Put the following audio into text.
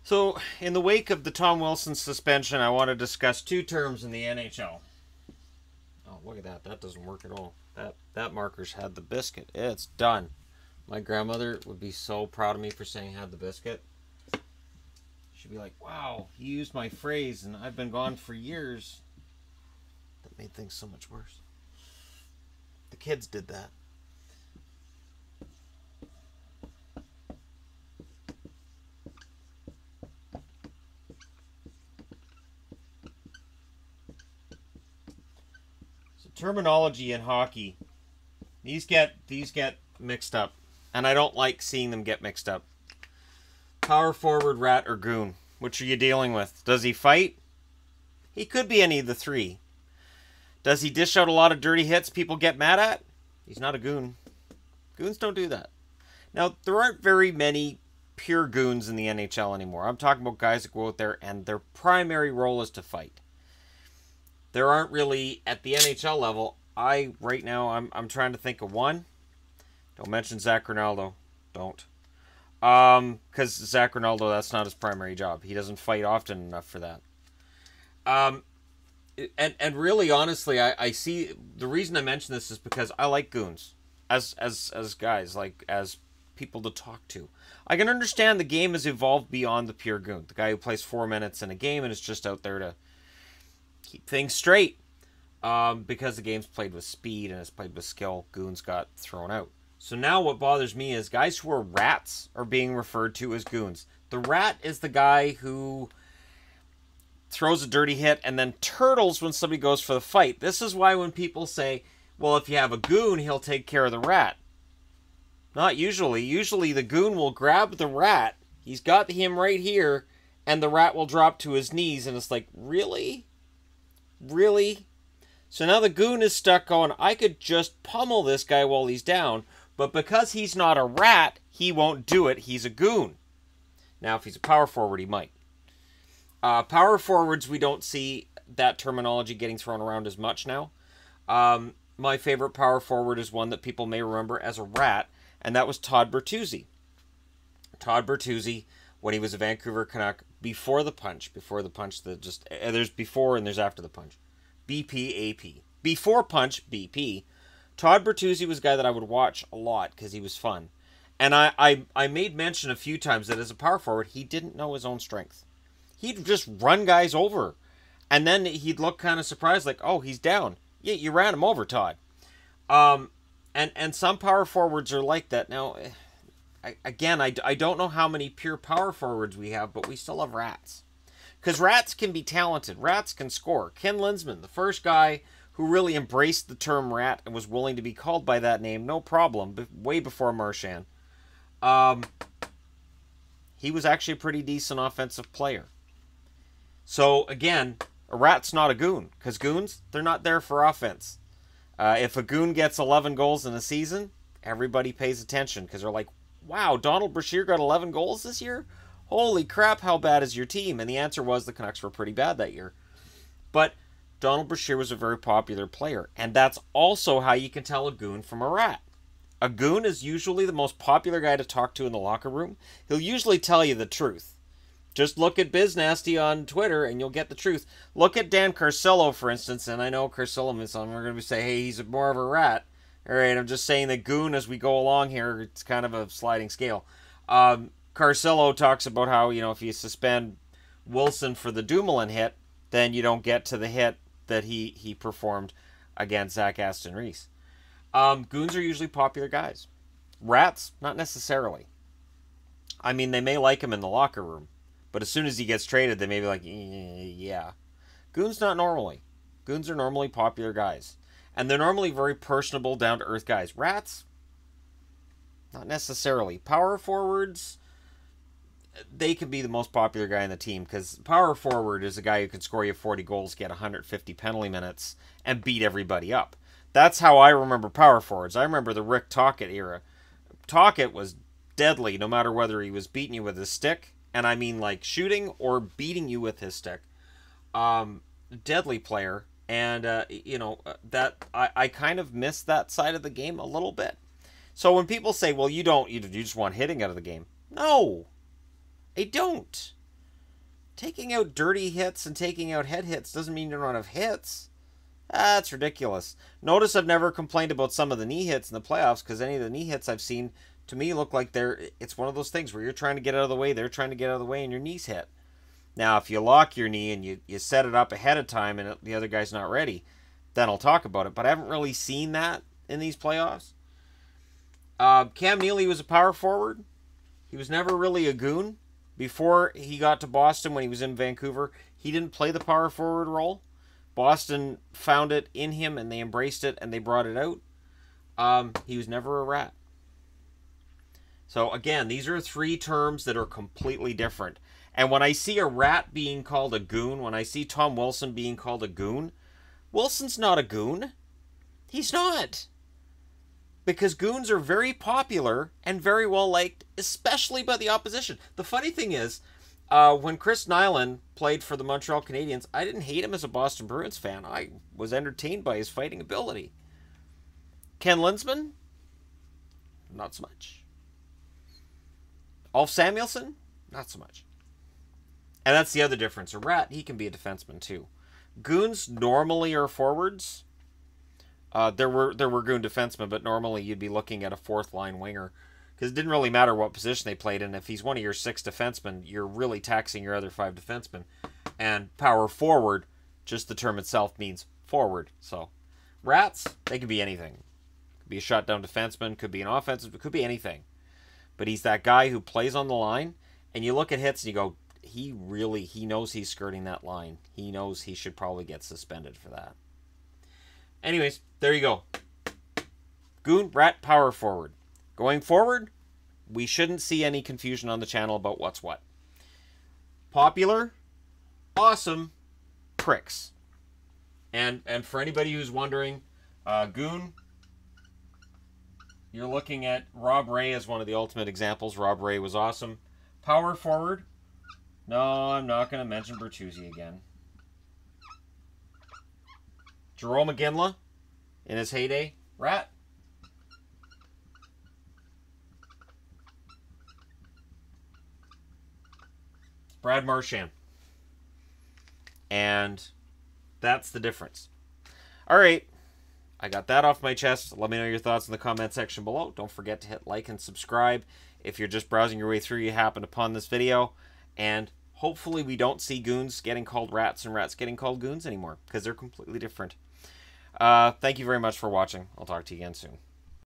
So, in the wake of the Tom Wilson suspension, I want to discuss two terms in the NHL. Oh, look at that. That doesn't work at all. That marker's had the biscuit. It's done. My grandmother would be so proud of me for saying had the biscuit. She'd be like, wow, you used my phrase and I've been gone for years. That made things so much worse. The kids did that. Terminology in hockey, these get mixed up, and I don't like seeing them get mixed up. Power forward, rat, or goon, which are you dealing with? Does he fight? He could be any of the three. Does he dish out a lot of dirty hits people get mad at? He's not a goon. Goons don't do that. Now, there aren't very many pure goons in the NHL anymore. I'm talking about guys that go out there and their primary role is to fight. There aren't really, at the NHL level, right now, I'm trying to think of one. Don't mention Zach Rinaldo. Don't. Because Zach Rinaldo, that's not his primary job. He doesn't fight often enough for that. And really, honestly, I see, the reason I mention this is because I like goons. As guys, like, as people to talk to. I can understand the game has evolved beyond the pure goon. The guy who plays 4 minutes in a game and is just out there to keep things straight, because the game's played with speed and it's played with skill. Goons got thrown out. So now what bothers me is guys who are rats are being referred to as goons. The rat is the guy who throws a dirty hit and then turtles when somebody goes for the fight. This is why when people say, well, if you have a goon, he'll take care of the rat. Not usually. Usually the goon will grab the rat. He's got him right here, and the rat will drop to his knees, and it's like, really? Really? So now the goon is stuck going, I could just pummel this guy while he's down, but because he's not a rat, he won't do it. He's a goon. Now, if he's a power forward, he might. Power forwards, we don't see that terminology getting thrown around as much now. My favorite power forward is one that people may remember as a rat, and that was Todd Bertuzzi. Todd Bertuzzi, when he was a Vancouver Canuck, before the punch, there's before and there's after the punch. BP, AP. Before punch, BP. Todd Bertuzzi was a guy that I would watch a lot because he was fun. And I made mention a few times that as a power forward, he didn't know his own strength. He'd just run guys over. And then he'd look kind of surprised, like, oh, he's down. Yeah, you ran him over, Todd. And some power forwards are like that. Now, I don't know how many pure power forwards we have, but we still have rats. Because rats can be talented. Rats can score. Ken Linsman, the first guy who really embraced the term rat and was willing to be called by that name, no problem, way before Marchand. He was actually a pretty decent offensive player. So, again, a rat's not a goon. Because goons, they're not there for offense. If a goon gets 11 goals in a season, everybody pays attention. Because they're like, wow, Donald Brashear got 11 goals this year? Holy crap, how bad is your team? And the answer was the Canucks were pretty bad that year. But Donald Brashear was a very popular player. And that's also how you can tell a goon from a rat. A goon is usually the most popular guy to talk to in the locker room. He'll usually tell you the truth. Just look at Biz Nasty on Twitter and you'll get the truth. Look at Dan Carcillo, for instance, and I know Carcillo is on. We're going to say, hey, he's more of a rat. All right, I'm just saying that goon, as we go along here, it's kind of a sliding scale. Carcillo talks about how, if you suspend Wilson for the Dumoulin hit, then you don't get to the hit that he performed against Zach Aston Reese. Goons are usually popular guys. Rats, not necessarily. I mean, they may like him in the locker room, but as soon as he gets traded, they may be like, yeah. Goons, not normally. Goons are normally popular guys. And they're normally very personable, down-to-earth guys. Rats, not necessarily. Power forwards, they can be the most popular guy in the team, because power forward is a guy who can score you 40 goals, get 150 penalty minutes, and beat everybody up. That's how I remember power forwards. I remember the Rick Tocchet era. Tocchet was deadly, no matter whether he was beating you with his stick, and I mean like shooting or beating you with his stick. Deadly player, and that I kind of miss that side of the game a little bit. So when people say, well, you just want hitting out of the game. No, I don't. Taking out dirty hits and taking out head hits doesn't mean you don't have hits. That's ridiculous. Notice I've never complained about some of the knee hits in the playoffs, because any of the knee hits I've seen, to me, look like it's one of those things where you're trying to get out of the way, they're trying to get out of the way, and your knee's hit. Now, if you lock your knee and you set it up ahead of time and the other guy's not ready, then I'll talk about it. But I haven't really seen that in these playoffs. Cam Neely was a power forward. He was never really a goon. Before he got to Boston, when he was in Vancouver, he didn't play the power forward role. Boston found it in him, and they embraced it, and they brought it out. He was never a rat. So, again, these are three terms that are completely different. And when I see a rat being called a goon, when I see Tom Wilson being called a goon, Wilson's not a goon. He's not. Because goons are very popular and very well liked, especially by the opposition. The funny thing is, when Chris Nyland played for the Montreal Canadiens, I didn't hate him as a Boston Bruins fan. I was entertained by his fighting ability. Ken Linseman? Not so much. Ulf Samuelsson? Not so much. And that's the other difference. A rat, he can be a defenseman too. Goons normally are forwards. There were goon defensemen, but normally you'd be looking at a fourth-line winger, because it didn't really matter what position they played in. If he's one of your 6 defensemen, you're really taxing your other 5 defensemen. And power forward, just the term itself means forward. So, rats, they can be anything. Could be a shutdown defenseman, could be an offensive, it could be anything. But he's that guy who plays on the line, and you look at hits and you go, he knows he's skirting that line. He knows he should probably get suspended for that. Anyways, there you go. Goon, rat, power forward. Going forward, we shouldn't see any confusion on the channel about what's what. Popular, awesome, pricks. And for anybody who's wondering, Goon, you're looking at Rob Ray as one of the ultimate examples. Rob Ray was awesome. Power forward, no, I'm not going to mention Bertuzzi again. Jerome McGinley, in his heyday, rat. Brad Marchand. And that's the difference. All right. I got that off my chest. Let me know your thoughts in the comment section below. Don't forget to hit like and subscribe. If you're just browsing your way through, you happen upon this video. And hopefully we don't see goons getting called rats and rats getting called goons anymore, because they're completely different. Thank you very much for watching. I'll talk to you again soon.